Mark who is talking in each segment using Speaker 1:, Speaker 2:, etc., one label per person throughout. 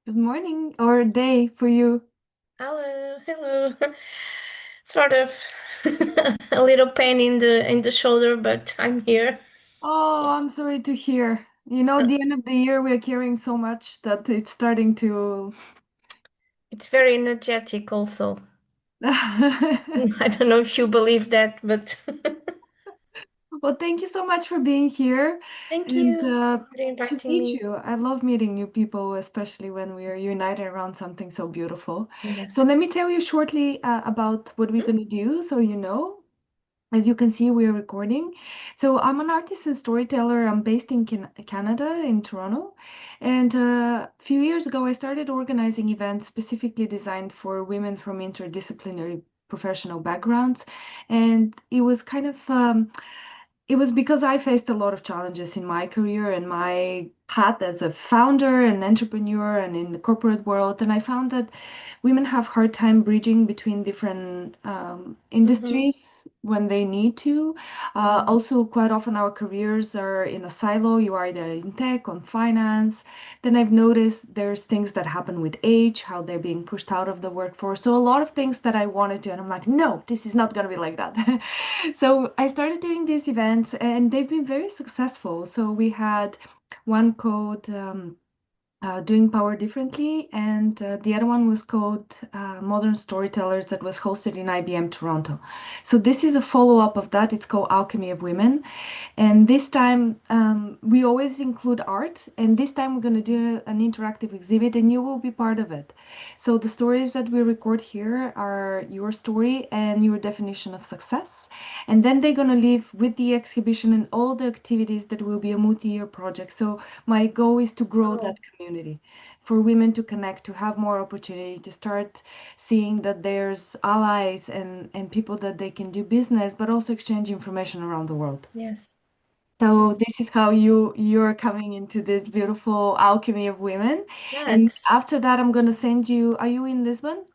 Speaker 1: Good morning or day for you.
Speaker 2: Hello, hello. Sort of a little pain in the shoulder, but I'm here.
Speaker 1: Oh, I'm sorry to hear.
Speaker 2: Uh,
Speaker 1: The end of the year, we're carrying so much that it's starting to.
Speaker 2: It's very energetic also. I don't know if you believe that, but
Speaker 1: Well, thank you so much for being here
Speaker 2: thank
Speaker 1: and
Speaker 2: you for
Speaker 1: to
Speaker 2: inviting
Speaker 1: meet
Speaker 2: me.
Speaker 1: you. I love meeting new people, especially when we are united around something so beautiful. So,
Speaker 2: Yes.
Speaker 1: let me tell you shortly about what we're
Speaker 2: Hmm?
Speaker 1: going to do so you know. As you can see, we are recording. So I'm an artist and storyteller. I'm based in Canada, in Toronto. And a few years ago, I started organizing events specifically designed for women from interdisciplinary professional backgrounds. And it was because I faced a lot of challenges in my career and my path as a founder and entrepreneur and in the corporate world. And I found that women have hard time bridging between different
Speaker 2: Mm-hmm.
Speaker 1: industries when they need to. Also, quite often our careers are in a silo. You are either in tech, on finance. Then I've noticed there's things that happen with age, how they're being pushed out of the workforce. So a lot of things that I wanted to, and I'm like, no, this is not going to be like that. So I started doing these events, and they've been very successful. So we had one called Doing Power Differently, and the other one was called Modern Storytellers that was hosted in IBM Toronto. So this is a follow-up of that. It's called Alchemy of Women. And this time, we always include art. And this time, we're going to do an interactive exhibit, and you will be part of it. So, the stories that we record here are your story and your definition of success. And then they're going to leave with the exhibition and all the activities that will be a multi year project. So, my goal is to grow that
Speaker 2: Oh,
Speaker 1: community for women to connect, to have more opportunity, to start seeing that there's allies and people that they can do business, but also exchange information around the world.
Speaker 2: yes,
Speaker 1: So
Speaker 2: yes.
Speaker 1: this is how you're coming into this beautiful alchemy of women.
Speaker 2: Yeah,
Speaker 1: And
Speaker 2: it's
Speaker 1: after that, I'm gonna send you. Are you in Lisbon?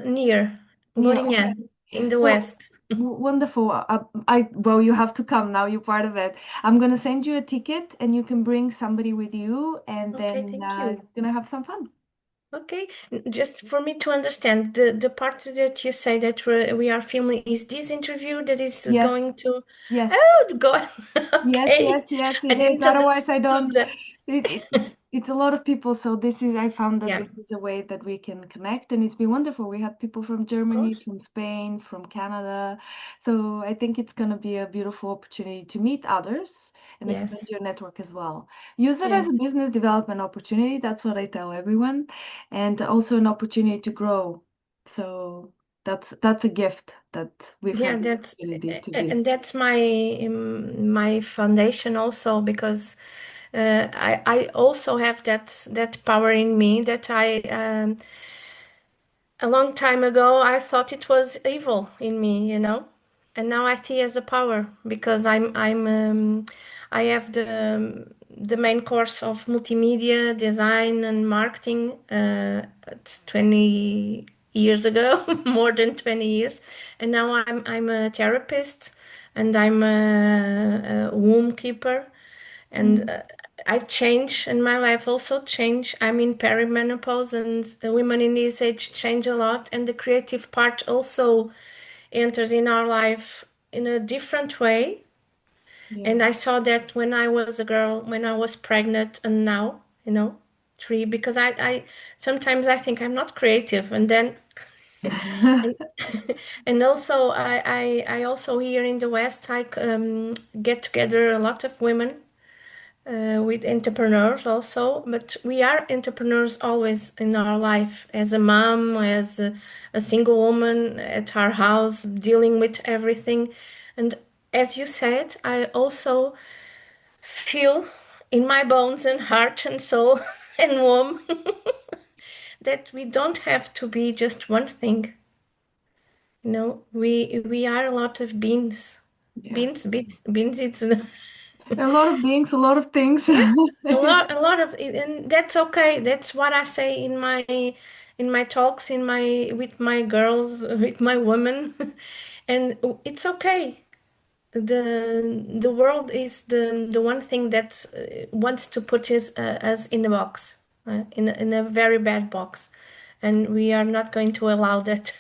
Speaker 2: near
Speaker 1: Yeah.
Speaker 2: Lourinhã
Speaker 1: Okay.
Speaker 2: in the
Speaker 1: So
Speaker 2: west.
Speaker 1: wonderful. Well, you have to come now. You're part of it. I'm gonna send you a ticket, and you can bring somebody with you, and
Speaker 2: Okay,
Speaker 1: then
Speaker 2: thank you.
Speaker 1: you're gonna have some fun.
Speaker 2: Okay, just for me to understand, the part that you say that we are filming is this interview that is
Speaker 1: Yes.
Speaker 2: going to,
Speaker 1: Yes.
Speaker 2: oh, go.
Speaker 1: Yes, yes,
Speaker 2: Okay,
Speaker 1: yes,
Speaker 2: I
Speaker 1: it is.
Speaker 2: didn't
Speaker 1: Otherwise, I
Speaker 2: understood
Speaker 1: don't.
Speaker 2: that.
Speaker 1: It's a lot of people. So I found that
Speaker 2: Yeah,
Speaker 1: this is a way that we can connect, and it's been wonderful. We had people from
Speaker 2: of
Speaker 1: Germany,
Speaker 2: course.
Speaker 1: from Spain, from Canada. So I think it's going to be a beautiful opportunity to meet others and expand
Speaker 2: Yes,
Speaker 1: your network as well. Use it as
Speaker 2: yes.
Speaker 1: a business development opportunity. That's what I tell everyone, and also an opportunity to grow. So that's a gift that we've
Speaker 2: Yeah,
Speaker 1: had the
Speaker 2: that's
Speaker 1: opportunity to give.
Speaker 2: and that's my foundation also because I also have that power in me that I a long time ago, I thought it was evil in me, and now I see as a power because I have the main course of multimedia design and marketing at 20 years ago, more than 20 years, and now I'm a therapist and I'm a womb keeper and
Speaker 1: Mm.
Speaker 2: I change and my life also change. I'm in perimenopause and women in this age change a lot and the creative part also enters in our life in a different way. And
Speaker 1: Yeah.
Speaker 2: I saw that when I was a girl, when I was pregnant and now, three, because I sometimes I think I'm not creative and then and, and also I also here in the West I get together a lot of women with entrepreneurs also, but we are entrepreneurs always in our life as a mom, as a single woman at our house, dealing with everything. And as you said, I also feel in my bones and heart and soul and womb that we don't have to be just one thing. We are a lot of beans.
Speaker 1: Yeah.
Speaker 2: Beans, it's
Speaker 1: A lot of beings, a lot of things.
Speaker 2: yeah, a lot of, and that's okay. That's what I say in my talks, in my with my girls, with my women, and it's okay. The world is the one thing that wants to put us in the box. in a very bad box, and we are not going to allow that.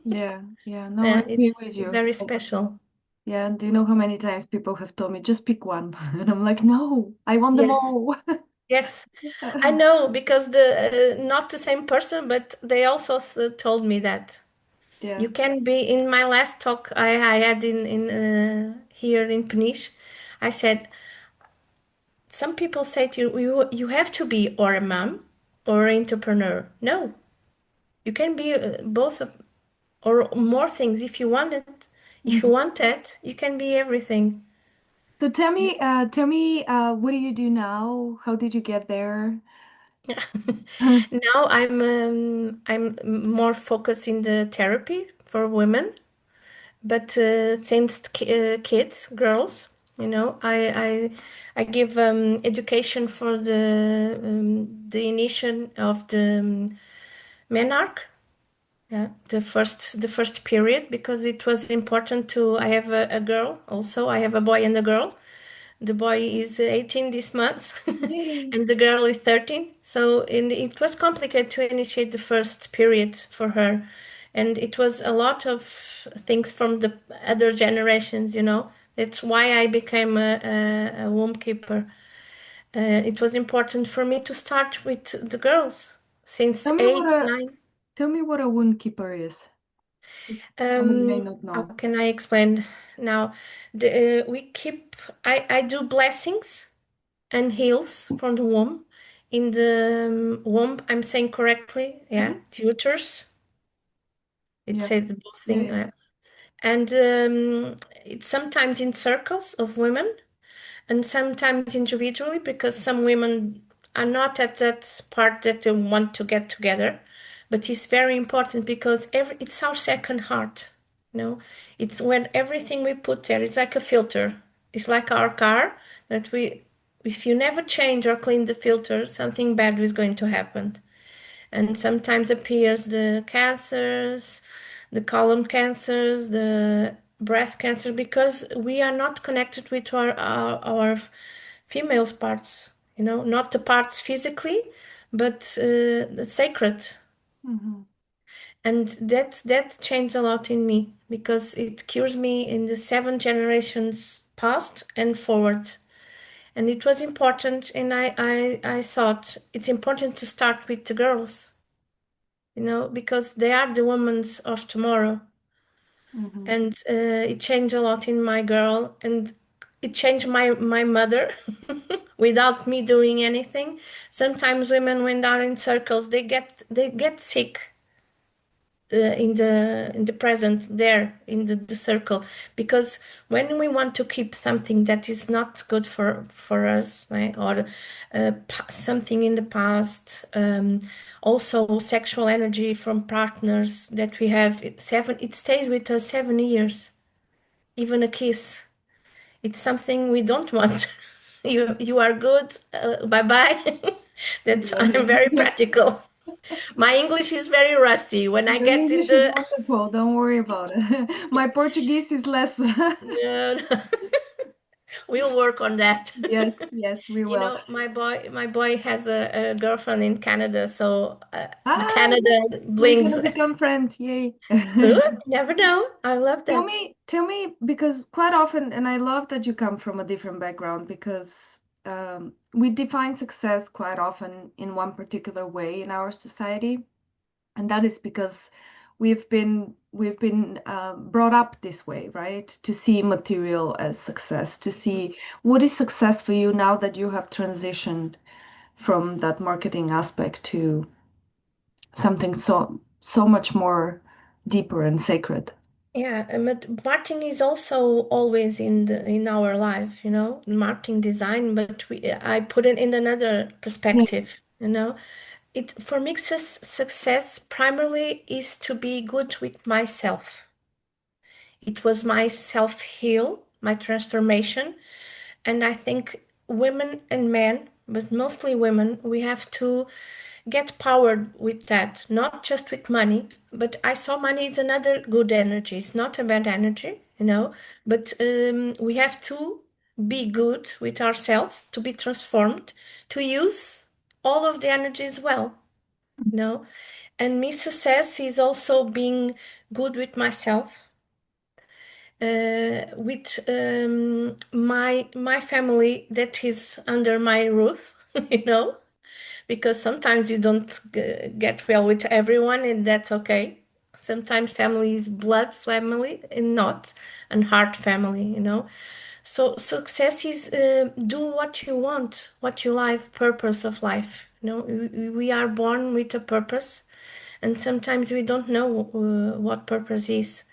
Speaker 1: Yeah, yeah. No, I
Speaker 2: Yeah,
Speaker 1: agree
Speaker 2: it's
Speaker 1: with you.
Speaker 2: very special.
Speaker 1: Yeah, and do you know how many times people have told me just pick one? And I'm like, no, I want them
Speaker 2: Yes,
Speaker 1: all.
Speaker 2: yes, I know because the not the same person, but they also told me that
Speaker 1: Yeah.
Speaker 2: you can be in my last talk I had in here in Peniche. I said some people say to you, you have to be or a mom or an entrepreneur. No, you can be both or more things if you want it. If you
Speaker 1: Mhm.
Speaker 2: want that, you can be everything.
Speaker 1: So tell me, what do you do now? How did you get there?
Speaker 2: Now I'm more focused in the therapy for women, but since kids, girls, I give education for the initiation of the menarche. Yeah, the first period because it was important to. I have a girl also. I have a boy and a girl. The boy is 18 this month,
Speaker 1: Yay.
Speaker 2: and the girl is 13. So it was complicated to initiate the first period for her, and it was a lot of things from the other generations. That's why I became a womb keeper. It was important for me to start with the girls since
Speaker 1: Tell me what
Speaker 2: 8,
Speaker 1: a
Speaker 2: 9.
Speaker 1: tell me what a wound keeper is. 'Cause somebody may not
Speaker 2: How
Speaker 1: know.
Speaker 2: can I explain now? We keep. I do blessings and heals from the womb. In the womb, I'm saying correctly, yeah,
Speaker 1: Hmm.
Speaker 2: the uterus. It
Speaker 1: Yeah.
Speaker 2: says both
Speaker 1: Yeah,
Speaker 2: thing,
Speaker 1: yeah.
Speaker 2: and it's sometimes in circles of women and sometimes individually because some women are not at that part that they want to get together. But it's very important because it's our second heart. It's when everything we put there, it's like a filter. It's like our car that if you never change or clean the filter, something bad is going to happen. And sometimes appears the cancers, the colon cancers, the breast cancer, because we are not connected with our female parts, not the parts physically, but the sacred.
Speaker 1: Hmm.
Speaker 2: And that changed a lot in me because it cures me in the 7 generations past and forward. And it was important, and I thought it's important to start with the girls, because they are the women of tomorrow.
Speaker 1: Hmm.
Speaker 2: And it changed a lot in my girl, and it changed my mother without me doing anything. Sometimes women, when they're in circles, they get sick in the present there in the circle, because when we want to keep something that is not good for us, right, or something in the past, also sexual energy from partners that we have, it stays with us 7 years. Even a kiss, it's something we don't want. You are good, bye bye. That's I'm very
Speaker 1: Yeah.
Speaker 2: practical. My English is very rusty. When I
Speaker 1: Your
Speaker 2: get in
Speaker 1: English is
Speaker 2: the
Speaker 1: wonderful. Don't worry about it. My Portuguese is less.
Speaker 2: no, no. We'll work on that.
Speaker 1: Yes, yes, we will.
Speaker 2: My boy has a girlfriend in Canada, so
Speaker 1: Ah,
Speaker 2: Canada
Speaker 1: we're
Speaker 2: blings.
Speaker 1: gonna become friends. Yay.
Speaker 2: Never know. I love that.
Speaker 1: Tell me, because quite often, and I love that you come from a different background because we define success quite often in one particular way in our society, and that is because we've been brought up this way, right? To see material as success, to see what is success for you now that you have transitioned from that marketing aspect to something so much more deeper and sacred.
Speaker 2: Yeah, but marketing is also always in our life, marketing design. But I put it in another
Speaker 1: Yeah.
Speaker 2: perspective. It for me, success primarily is to be good with myself. It was my self heal, my transformation. And I think women and men, but mostly women, we have to get powered with that, not just with money. But I saw money is another good energy. It's not a bad energy, but we have to be good with ourselves, to be transformed, to use. all of the energy as well, you know. And me success is also being good with myself, with my family that is under my roof, you know, because sometimes you don't get well with everyone, and that's okay. Sometimes family is blood family and not and heart family, you know. So success is do what you want, what you like, purpose of life. You know, we are born with a purpose, and sometimes we don't know what purpose is,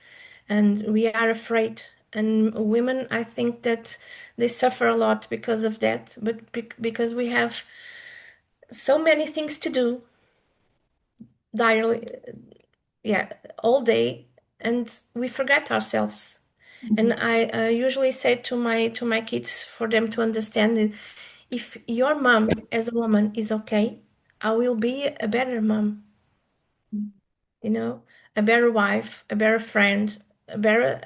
Speaker 2: and we are afraid. And women, I think that they suffer a lot because of that, but because we have so many things to do daily, yeah, all day, and we forget ourselves. And
Speaker 1: Mhm.
Speaker 2: I usually say to my kids for them to understand that if your mom as a woman is okay, I will be a better mom, you know, a better wife, a better friend, a better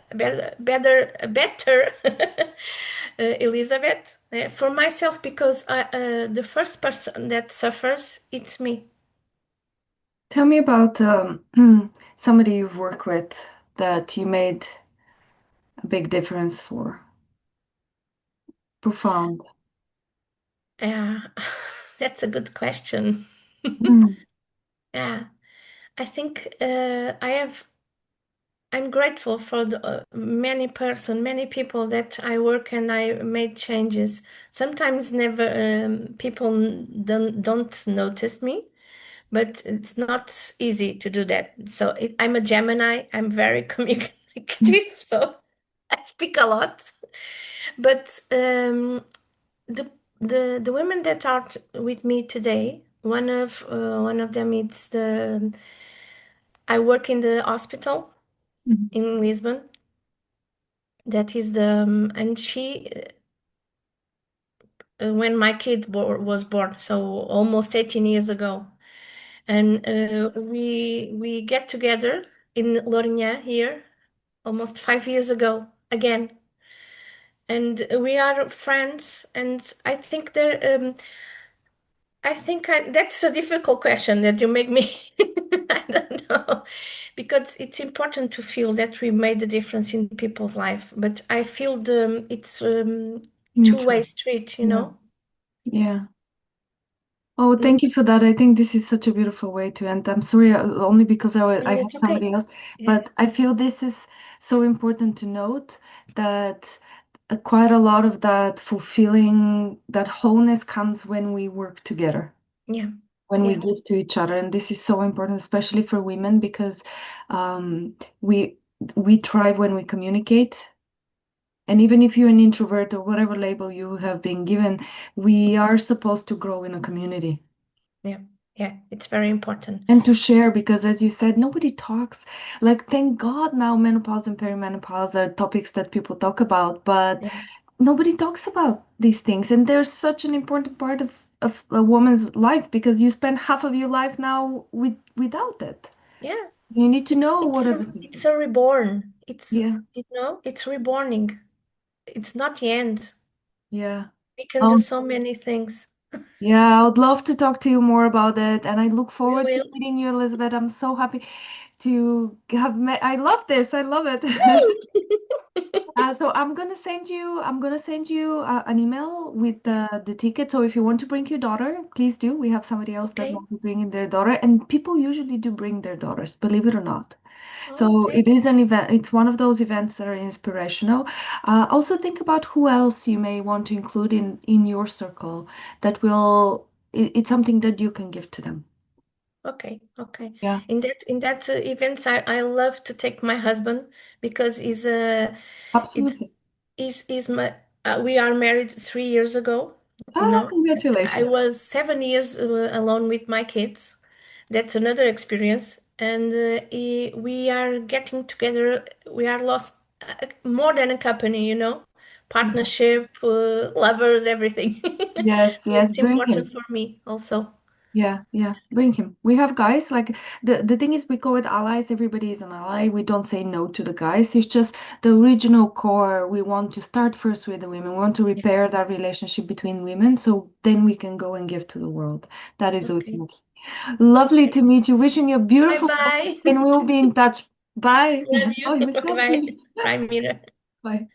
Speaker 2: Elizabeth for myself, because the first person that suffers, it's me.
Speaker 1: Tell me about somebody you've worked with that you made a big difference for. Profound.
Speaker 2: Yeah, that's a good question.
Speaker 1: Mm,
Speaker 2: Yeah, I think I'm grateful for the many people that I work and I made changes. Sometimes never people don't notice me, but it's not easy to do that. So I'm a Gemini. I'm very communicative, so I speak a lot. But the the women that are with me today, one of them is I work in the hospital
Speaker 1: mhm,
Speaker 2: in Lisbon. That is the and she when my kid was born, so almost 18 years ago, and we get together in Lourinhã here almost 5 years ago again, and we are friends. And I think there that's a difficult question that you make me. I don't know, because it's important to feel that we made a difference in people's life. But I feel it's two-way
Speaker 1: mutual.
Speaker 2: street, you
Speaker 1: Yeah.
Speaker 2: know.
Speaker 1: Yeah. Oh,
Speaker 2: Mm,
Speaker 1: thank you for that. I think this is such a beautiful way to end. I'm sorry, only because I
Speaker 2: no,
Speaker 1: have
Speaker 2: it's okay.
Speaker 1: somebody else,
Speaker 2: Yeah,
Speaker 1: but I feel this is so important to note that quite a lot of that fulfilling, that wholeness comes when we work together,
Speaker 2: yeah,
Speaker 1: when we
Speaker 2: yeah,
Speaker 1: give to each other. And this is so important, especially for women, because um, we we thrive when we communicate. And even if you're an introvert or whatever label you have been given, we are supposed to grow in a community
Speaker 2: yeah, yeah. It's very important.
Speaker 1: and to share, because as you said, nobody talks. Like, thank God now menopause and perimenopause are topics that people talk about, but
Speaker 2: Yeah,
Speaker 1: nobody talks about these things. And they're such an important part of a woman's life, because you spend half of your life now without it.
Speaker 2: yeah.
Speaker 1: You need to know what are the
Speaker 2: It's
Speaker 1: things.
Speaker 2: a reborn. It's
Speaker 1: Yeah,
Speaker 2: it's reborning. It's not the end.
Speaker 1: yeah.
Speaker 2: We can do
Speaker 1: Oh,
Speaker 2: so many things.
Speaker 1: yeah, I would love to talk to you more about it. And I look
Speaker 2: We
Speaker 1: forward to
Speaker 2: will.
Speaker 1: meeting you, Elizabeth. I'm so happy to have met. I love this. I love it. So I'm gonna send you an email with
Speaker 2: Yeah.
Speaker 1: the ticket. So if you want to bring your daughter, please do. We have somebody else that
Speaker 2: Okay.
Speaker 1: wants to bring in their daughter, and people usually do bring their daughters, believe it or not. So
Speaker 2: Okay.
Speaker 1: it is an event. It's one of those events that are inspirational. Also think about who else you may want to include in your circle that will. It's something that you can give to them.
Speaker 2: Okay. Okay.
Speaker 1: Yeah,
Speaker 2: In that events, I love to take my husband because it's
Speaker 1: absolutely.
Speaker 2: is my we are married 3 years ago. You
Speaker 1: Ah,
Speaker 2: know, I
Speaker 1: congratulations.
Speaker 2: was 7 years alone with my kids. That's another experience. And we are getting together. We are lost more than a company, you know, partnership, lovers, everything.
Speaker 1: Yes,
Speaker 2: So
Speaker 1: yes,
Speaker 2: it's
Speaker 1: bring
Speaker 2: important
Speaker 1: him.
Speaker 2: for me also.
Speaker 1: Yeah, yeah, bring him. We have guys like the thing is we call it allies. Everybody is an ally. We don't say no to the guys. It's just the original core. We want to start first with the women. We want to
Speaker 2: Yeah.
Speaker 1: repair that relationship between women, so then we can go and give to the world. That is
Speaker 2: Okay.
Speaker 1: ultimately lovely
Speaker 2: Okay.
Speaker 1: to meet you. Wishing you a
Speaker 2: Bye
Speaker 1: beautiful
Speaker 2: bye.
Speaker 1: week, and we will be in touch. Bye.
Speaker 2: Love you.
Speaker 1: Oh, you
Speaker 2: Bye
Speaker 1: said
Speaker 2: bye.
Speaker 1: it.
Speaker 2: Bye, Mira.
Speaker 1: Bye.